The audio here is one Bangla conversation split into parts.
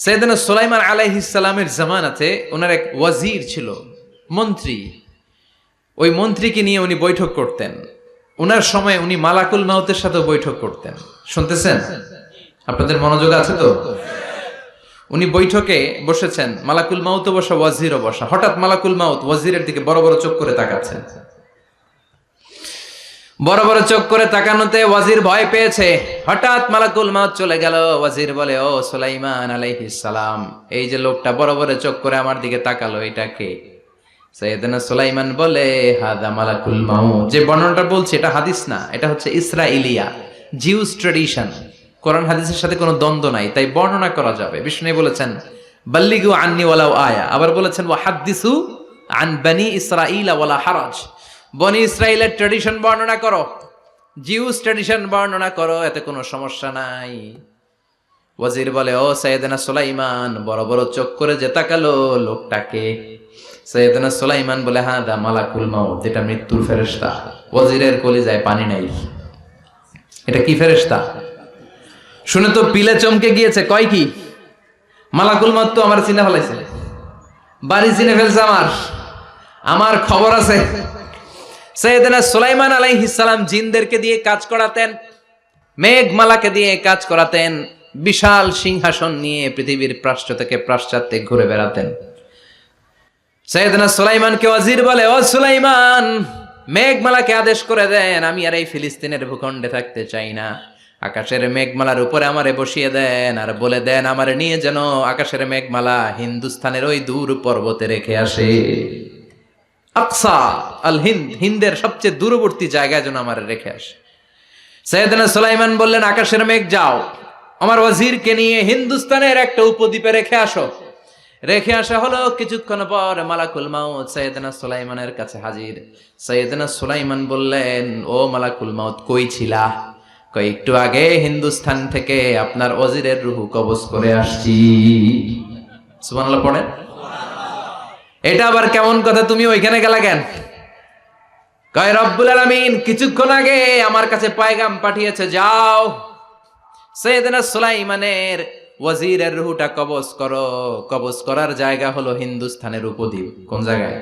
সাইয়েদনা সুলাইমান আলাইহিস সালামের জামানাতে ওনার এক ওয়াজির ছিল, মন্ত্রী। ওই মন্ত্রীকে নিয়ে উনি বৈঠক করতেন। ওনার সময় উনি মালাকুল মাউতের সাথে বৈঠক করতেন। শুনতেছেন? আপনাদের মনোযোগ আছে তো? উনি বৈঠকে বসেছেন, মালাকুল মাউতও বসা, ওয়াজিরও বসা। হঠাৎ মালাকুল মাউত ওয়াজিরের দিকে বড় বড় চোখ করে তাকাচ্ছেন। বড় বড় চোখ করে তাকানোতে ওয়াজির ভয় পেয়েছে। হঠাৎ মালাকুল মাউত চলে গেল। ওয়াজির বলে, ও সুলাইমান আলাইহিস সালাম, এই যে লোকটা বড় বড় চোখ করে আমার দিকে তাকালো, এটা কে? সাইয়েদনা সুলাইমান বলে, হাদা মালাকুল মাউত। যে বর্ণনাটা বলছি এটা হাদিস না, এটা হচ্ছে ইসরাইলিয়া, জিউস ট্র্যাডিশন। কোরআন হাদিসের সাথে কোনো দ্বন্দ্ব নাই, তাই বর্ণনা করা যাবে। বিষ্ণু বলেছেন, বাল্লিগু আন্নি ওয়ালাউ আয়া। আবার বলেছেন, ওয়া হাদ্দিসু আন বনি ইসরাঈলা ওয়ালা হারাজ। বনি ইসরাইলের ট্র্যাডিশন বর্ণনা করো, জিউস ট্র্যাডিশন বর্ণনা করো, এতে কোনো সমস্যা নাই। ওয়াজির বলে, ও সাইয়েদনা সুলাইমান, বড় বড় চোখ করে যে তাকালো লোকটাকে? সাইয়েদনা সুলাইমান বলে, হাদা মালাকুল মাউত, এটা মৃত্যুর ফেরেশতা। ওয়াজিরের কলিজায় পানি নাই। এটা কি ফেরেশতা? শুনে তো পিলে চমকে গিয়েছে। কয় কি? মালাকুল মাউত তো আমার চিনে ফেলাইছে, বাড়ি চিনে ফেলছে, আমার খবর আছে। সাইয়েদনা সুলাইমান আলাইহিস সালাম জিনদেরকে দিয়ে কাজ করাতেন, মেঘমালাকে দিয়ে কাজ করাতেন, বিশাল সিংহাসন নিয়ে পৃথিবীর প্রাচ্য থেকে পাশ্চাত্যে ঘুরে বেড়াতেন। সাইয়েদনা সুলাইমানকে ওয়াজির বলে, ও সুলাইমান, মেঘমালাকে আদেশ করে দেন, আমি আর এই ফিলিস্তিনের ভূখণ্ডে থাকতে চাই না। আকাশের মেঘমালার উপরে আমারে বসিয়ে দেন, আর বলে দেন আমারে নিয়ে যেন আকাশের মেঘমালা হিন্দুস্তানের ওই দূর পর্বতে রেখে আসে। আকসা আল হিন্দ, হিন্দের সবচেয়ে দূরবর্তী জায়গায় যেন আমার রেখে আসে। সাইয়েদনা সুলাইমান বললেন, আকাশের মেঘ যাও, আমার ওয়াজিরকে নিয়ে হিন্দুস্তানের একটা উপদ্বীপে রেখে আসো। রেখে আসা হলো। কিছুক্ষণ পর মালাকুল মাউত সাইয়েদনা সুলাইমানের কাছে হাজির। সাইয়েদনা সুলাইমান বললেন, ও মালাকুল মাউত, কই ছিলা? কই, একটু আগে হিন্দুস্তান থেকে আপনার ওয়াজিরের রূহ কবজ করে আসছি। সুবহানাল্লাহ পড়েন। এটা আবার কেমন কথা, তুমি ওইখানে গেলা কেন? কয়, রব্বুল আলামিন কিছুক্ষণ আগে আমার কাছে পায়গাম পাঠিয়েছে, যাও সাইয়েদনা সুলাইমানের ওয়াজিরের রূহটা কবজ করো। কবজ করার জায়গা হলো হিন্দুস্তানের উপদ্বীপ। কোন জায়গায়?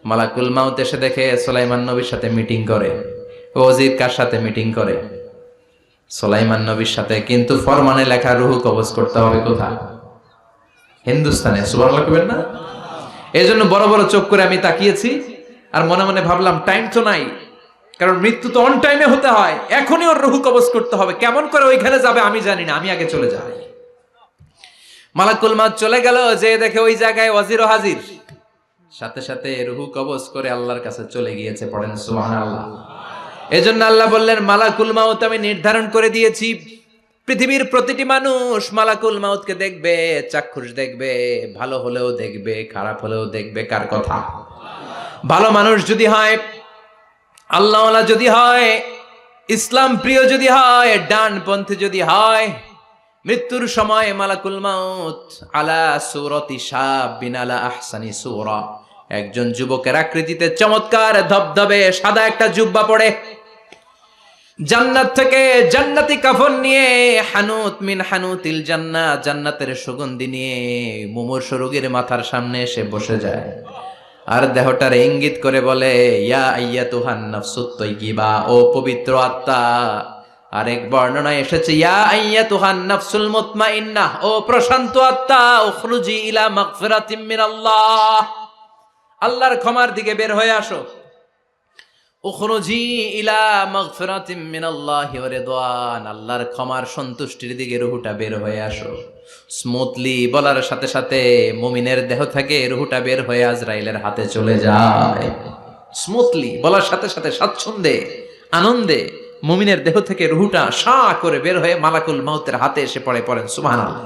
মালাকুল মাউত এসে দেখে সুলাইমান নবীর সাথে মিটিং করে। ওয়াজির কার সাথে মিটিং করে? সুলাইমান নবীর সাথে। কিন্তু ফরমানে লেখা রূহ কবজ করতে হবে কোথায়? হিন্দুস্তানে। সুবহানাল্লাহ কইবেন না? এজন্য বড় বড় চোখ করে আমি তাকিয়েছি, আর মনে মনে ভাবলাম টাইম তো নাই, কারণ মৃত্যু তো অন টাইমে হতে হয়, এখনই ওর রূহ কবজ করতে হবে। কেমন করে ওইখানে যাবে আমি জানি না, আমি আগে চলে যাই। মালাকুল মাউত চলে গেল, যে দেখে ওই জায়গায় ওয়াজিরও হাজির। সাথে সাথে রূহ কবজ করে আল্লাহর কাছে চলে গিয়েছে। পড়েন সুবহানাল্লাহ। এজন্য আল্লাহ বললেন, মালাকুল মাউত আমি নির্ধারণ করে দিয়েছি, পৃথিবীর প্রতিটি মানুষ মালাকুল মাউতকে দেখবে, চাক্ষুষ দেখবে, ভালো হলেও দেখবে, খারাপ হলেও দেখবে। কার কথা? ভালো মানুষ যদি হয়, আল্লাহওয়ালা যদি হয়, ইসলাম প্রিয় যদি হয়, ডানপন্থী যদি হয়, মৃত্যুর সময় মালাকুল মাউত আলা সূরাতি শাবিন আলা আহসানি সূরা, একজন যুবকের আকৃতিতে চমৎকার ধবধবে সাদা একটা জুব্বা পরে, জান্নাত থেকে জান্নাতি কাফন নিয়ে, হানুত মিন হানুতিল জান্নাত, জান্নাতের সুগন্ধি নিয়ে মুমূর্ষু রোগীর মাথার সামনে এসে বসে যায়, আর দেহটার ইঙ্গিত করে বলে, ইয়া আইয়াতুহান নাফসুত তাইয়্যিবা, ও পবিত্র আত্মা। আরেক বর্ণনায় এসেছে, ইয়া আইয়াতুহান নাফসুল মুতমাইন্নাহ, ও প্রশান্ত আত্মা, উখরুজি ইলা মাগফিরাতিম মিনাল্লাহ, আল্লাহর ক্ষমার দিকে বের হয়ে আসো। উখরুজি ইলা মাগফিরাতিম মিনাল্লাহি ওয়া রিদওয়ান, আল্লাহর ক্ষমার সন্তুষ্টির দিকে রূহটা বের হয়ে আসো। স্মুথলি বলার সাথে সাথে মুমিনের দেহ থেকে রূহটা বের হয়ে আজরাইলের হাতে চলে যায়। স্মুথলি বলার সাথে সাথে স্বাচ্ছন্দ্যে আনন্দে মুমিনের দেহ থেকে রূহটা সা করে বের হয়ে মালাকুল মাউতের হাতে এসে পড়ে। পড়েন সুবহানাল্লাহ।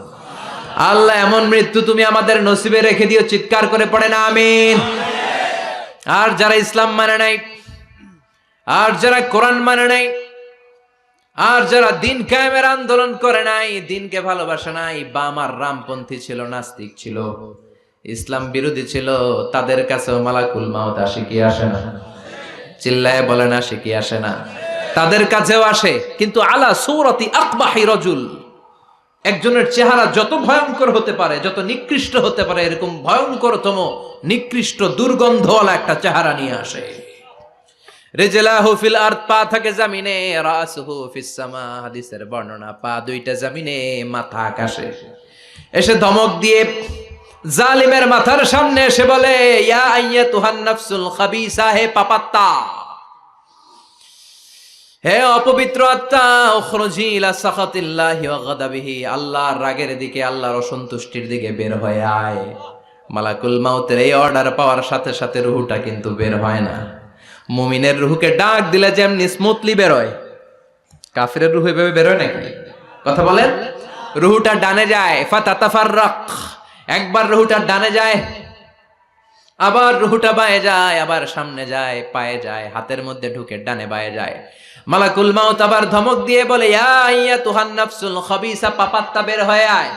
আল্লাহ এমন মৃত্যু তুমি আমাদের নসিবে রেখে দিও, চিৎকার করে পড়েন আমিন। আর যারা ইসলাম মানে নাই, আর যারা কোরআন মানে নাই, আর যারা দিন কায়েমের আন্দোলন করে নাই, দিনকে ভালোবাসে নাই, বাম আর রামপন্থী ছিল, নাস্তিক ছিল, ইসলাম বিরোধী ছিল, তাদের কাছেও মালাকুল মাউত আসে কি আসে না? চিল্লায় বলেন, আসে কি আসে না? তাদের কাছেও আসে, কিন্তু আলা সূরাতি আকবাহি রাজুল, একজনের চেহারা যত ভয়ঙ্কর হতে পারে, যত নিকৃষ্ট হতে পারে, এরকম ভয়ঙ্করতম নিকৃষ্ট দুর্গন্ধওয়ালা একটা চেহারা নিয়ে আসে। রিজলাহু ফিল আরদ, পা থাকে জমিনে, রাসুহু ফিস সামা, হাদিসের বর্ণনা, পা দুইটা জমিনে, মাথা আকাশে। এসে ধমক দিয়ে জালিমের মাথার সামনে এসে বলে, ইয়া আইয়াতুহান নাফসুল খাবিসা, হে পাপাত্তা, হে অপবিত্র আত্মা, উখরুজি ইলা সাখাতিল্লাহি ওয়া গাদাবিহি, আল্লাহর রাগের দিকে, আল্লাহর অসন্তুষ্টির দিকে বের হয়ে আয়। মালাকুল মাউতের এই অর্ডার পাওয়ার সাথে সাথে রুহুটা কিন্তু বের হয় না। মুমিনের রুহুকে ডাক দিলে যেমনি স্মুথলি বের হয়, কাফিরের রুহু এভাবে বের হয় নাকি? কথা বলেন। রুহুটা ডানে যায়, ফাতাতাফাররাক, একবার রুহুটা ডানে যায়, আবার রুহুটা বায়ে যায়, আবার সামনে যায়, পায়ে যায়, হাতের মধ্যে ঢুকে ডানে বায়ে যায়। মালাকুল মাউত আবার ধমক দিয়ে বলে, ইয়া আইয়াতুহান নাফসুল খাবিসা, পাপাত্তা, বের হয়ে আয়।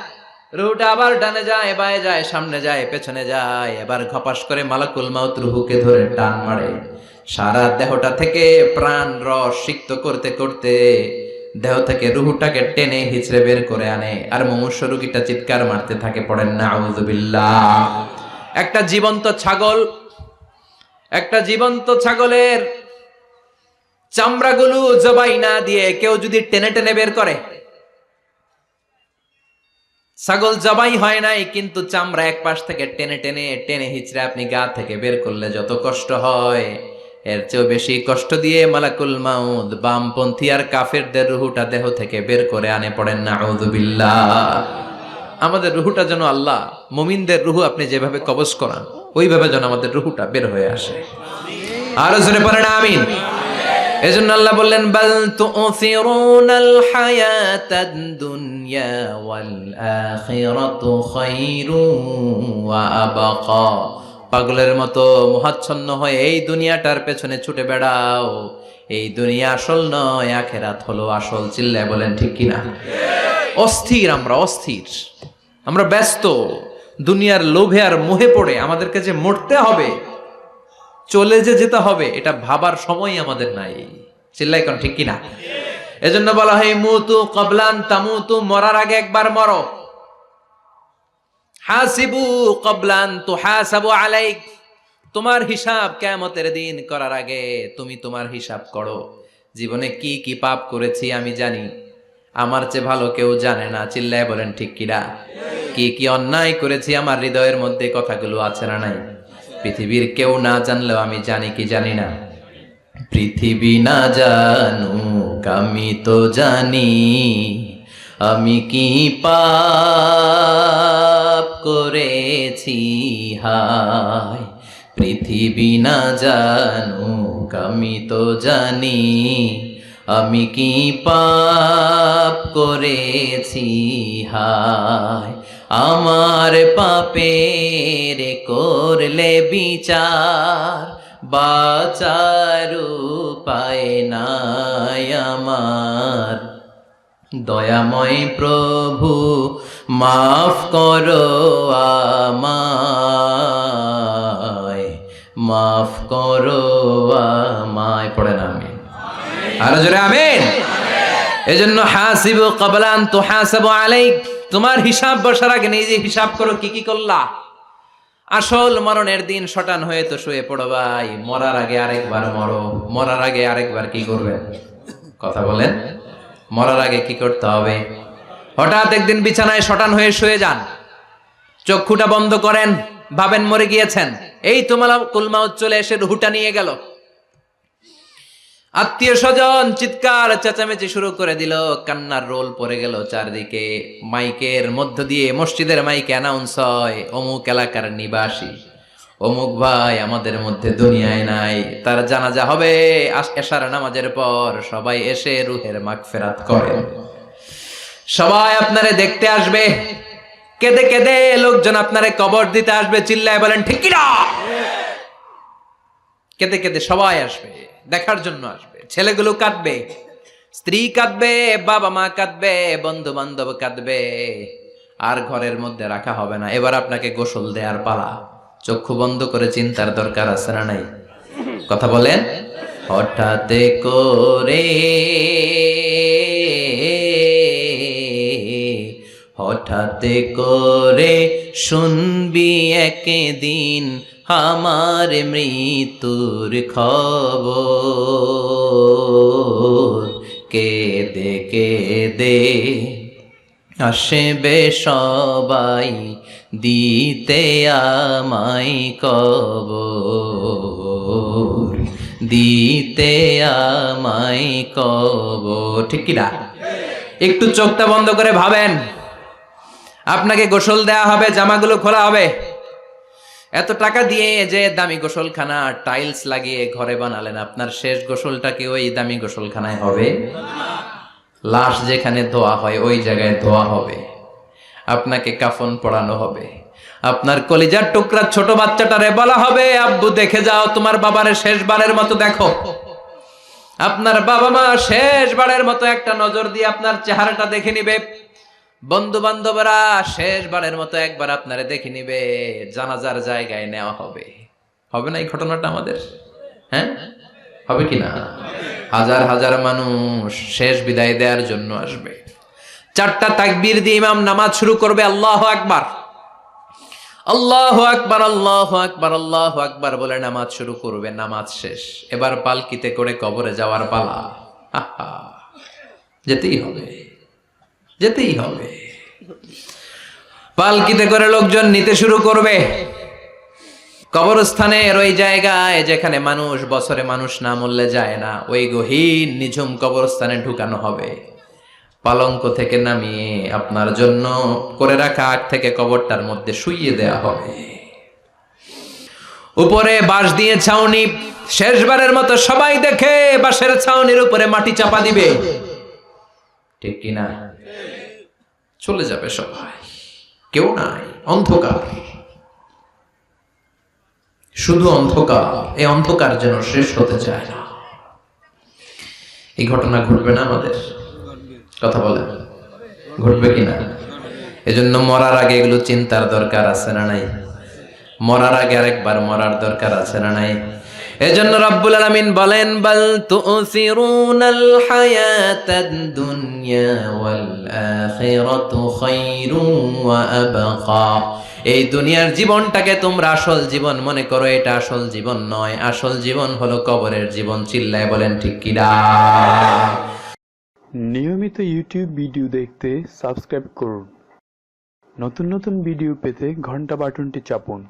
রুহুটা আবার ডানে যায়, বায়ে যায়, সামনে যায়, পেছনে যায়। এবার ঘপাস করে মালাকুল মাউত রুহুকে ধরে টান মারে। সারা দেহটা থেকে প্রাণ রস সিক্ত করতে করতে দেহ থেকে রুহুটাকে টেনে হিচড়ে বের করে আনে। আর মুমূর্ষ রোগীটা চিৎকার মারতে থাকে, পড়েন নাউযুবিল্লাহ। একটা জীবন্ত ছাগলের চামড়াগুলো জবাই না দিয়ে কেউ যদি টেনে টেনে বের করে, ছাগল জবাই হয় নাই কিন্তু চামড়া এক পাশ থেকে টেনে টেনে টেনে হিচড়ে আপনি গা থেকে বের করলে যত কষ্ট হয়, এর চেয়েও বেশি কষ্ট দিয়ে মালাকুল মাউত বামপন্থী আর কাফেরদের রুহুটা দেহ থেকে বের করে আনে। পড়েন নাউযুবিল্লাহ। আমাদের রুহুটা যেন আল্লাহ, মুমিনদের রুহু আপনি যেভাবে কবজ করান, ওইভাবে যেন আমাদের রুহুটা বের হয়ে আসে। আরো জোরে পড়েন আমিন। এজন্য আল্লাহ বললেন, বাল তুসিরুনাল হায়াতাদ দুনিয়া ওয়াল আখিরাতু খায়রুন ওয়া আবকা। পাগলের মতো মোহাচ্ছন্ন হয়ে এই দুনিয়াটার পেছনে ছুটে বেড়াও। এই দুনিয়া আসল নয়, আখিরাত হলো আসল। চিল্লায় বলেন ঠিক কিনা? অস্থির, আমরা ব্যস্ত দুনিয়ার লোভে আর মোহে পড়ে আমাদেরকে যে মরতে হবে, চলে যে যেতে হবে, এটা ভাবার সময় আমাদের নাই। চিল্লাই কোন ঠিক কিনা? এজন্য বলা হয় মুতু ক্বাবলান তামুতু, মরার আগে একবার মরো। হাসিবু ক্বাবলান তুহাসাবু আলাইক, তোমার হিসাব কিয়ামতের দিন করার আগে তুমি তোমার হিসাব করো। জীবনে কি কি পাপ করেছি আমি জানি, আমার চেয়ে ভালো কেউ জানে না। চিল্লায় বলেন ঠিক কিনা? কি কি অন্যায় করেছি আমার হৃদয়ের মধ্যে কথাগুলো আছে না নাই? পৃথিবীর কেউ না জানলেও আমি জানি কি জানি না? পৃথিবী না জানুক আমি তো জানি, আমি কি পাপ করেছি হায়। পৃথিবী না জানুক আমি তো জানি, আমি কি পাপ করেছি হায়। আমার পাপের করলে বিচার, বাঁচার উপায় নাই আমার। দয়াময় প্রভু মাফ করো আমায়, মাফ করো আমায়। পড়েন আমিন। আরো জোরে আমিন। এজন্য হাসিবু ক্বাবলা আন তুহাসাবু আলাইক, তোমার হিসাব বসার আগে নিজে হিসাব করো কি কি করলা। আসল মরণের দিন শটান হয়ে তো শুয়ে পড়ো ভাই, মরার আগে আরেকবার মরো। মরার আগে আরেকবার কি করবেন? কথা বলেন। মরার আগে কি করতে হবে? হঠাৎ একদিন বিছানায় শটান হয়ে শুয়ে যান, চক্ষুটা বন্ধ করেন, ভাবেন মরে গিয়েছেন। এই তো মালাকুল মাউত চলে এসে রুহুটা নিয়ে গেল। আত্মীয় স্বজন চিৎকার চেঁচামেচি শুরু করে দিল, কান্নার রোল পড়ে গেল চারদিকে। মাইকের মধ্য দিয়ে, মসজিদের মাইকে অ্যানাউন্স হয়, অমুক এলাকার নিবাসী অমুক ভাই আমাদের মধ্যে দুনিয়ায় নাই, তার জানাজা হবে এশার নামাজের পর। সবাই এসে রুহের মাগফিরাত করেন। সবাই আপনারে দেখতে আসবে, কেঁদে কেঁদে লোকজন আপনারে কবর দিতে আসবে। চিল্লায় বলেন ঠিক কিনা? কেঁদে কেঁদে সবাই আসবে, দেখার জন্য আসবে। ছেলেগুলো কাঁদবে, স্ত্রী কাঁদবে, বাবা মা কাঁদবে, বন্ধু বান্ধব কাঁদবে। আর ঘরের মধ্যে রাখা হবে না। এবার আপনাকে গোসল দেওয়ার পালা। চক্ষু বন্ধ করে চিন্তার দরকার আছে না নাই? কথা বলেন। হঠাৎ করে হঠাৎ করে শুনবি একদিন আমার মৃত্যুর খবর, কেঁদে কেঁদে আসবে সবাই দিতে আমায় কবর, দিতে আমায় কবর। ঠিক কি না? একটু চোখটা বন্ধ করে ভাবেন, আপনাকে গোসল দেয়া হবে, জামাগুলো খোলা হবে, এত টাকা দিয়ে যে দামি গোসলখানা টাইলস লাগিয়ে ঘরে বানালেন, আপনার শেষ গোসলটা কি ওই দামি গোসলখানায় হবে? লাশ যেখানে ধোয়া হয় ওই জায়গায় ধোয়া হবে, আপনাকে কাফন পরানো হবে, আপনার কলিজার টুকরা ছোট বাচ্চাটারে বলা হবে আব্বু দেখে যাও তোমার বাবারে শেষবারের মতো দেখো। আপনার বাবা মা শেষবারের মতো একটা নজর দিয়ে আপনার চেহারাটা দেখে নিবে, বন্ধু বান্ধবরা শেষবারের মতো একবার আপনারে দেখে নিবে, জানাজার জায়গায় নেওয়া হবে। হবে না এই ঘটনাটা আমাদের? হ্যাঁ, হবে কি না? হাজার হাজার মানুষ শেষ বিদায় দেওয়ার জন্য আসবে। 4টা তাকবীর দিয়ে ইমাম নামাজ শুরু করবে, আল্লাহু আকবার, আল্লাহু আকবার, আল্লাহু আকবার, আল্লাহু আকবার বলে নামাজ শুরু করবে। নামাজ শেষ, এবার পালকিতে করে কবরে যাওয়ার পালা। আহা, যেতেই হবে, যেতেই হবে। পালকিতে করে লোকজন নিতে শুরু করবে। কবরস্থানের ওই জায়গায় যেখানে মানুষ বছরে মানুষ না মরলে যায় না, ওই গহীন নিঝুম কবরস্থানে ঢুকানো হবে। পালঙ্ক থেকে নামিয়ে আপনার জন্য করে রাখা আগ থেকে কবরটার মধ্যে শুইয়ে দেয়া হবে। উপরে বাঁশ দিয়ে ছাউনি, শেষবারের মতো সবাই দেখে বাঁশের ছাউনির উপরে মাটি চাপা দিবে। ঠিক কিনা? চলে যাবে সবাই, কেউ নাই, অন্ধকার, শুধু অন্ধকার। এই অন্ধকার যেন শেষ হতে চায় না। এই ঘটনা ঘটবে না আমাদের? কথা বলেন, ঘটবে কিনা? এজন্য মরার আগে এগুলো চিন্তার দরকার আছে না নাই? মরার আগে আরেকবার মরার দরকার আছে না নাই? এজন্য রব্বুল আলামিন বলেন, বাল তুসিরুনাল হায়াতাদ দুনিয়া ওয়াল আখিরাতু খায়রুন ওয়া আবকা। এই দুনিয়ার জীবনটাকে তোমরা আসল জীবন মনে করো, এটা আসল জীবন নয়। আসল জীবন হলো কবরের জীবন। চিল্লায় বলেন ঠিক কিনা? নিয়মিত ইউটিউব ভিডিও দেখতে সাবস্ক্রাইব করুন। নতুন নতুন ভিডিও পেতে ঘন্টা বাটনটি চাপুন।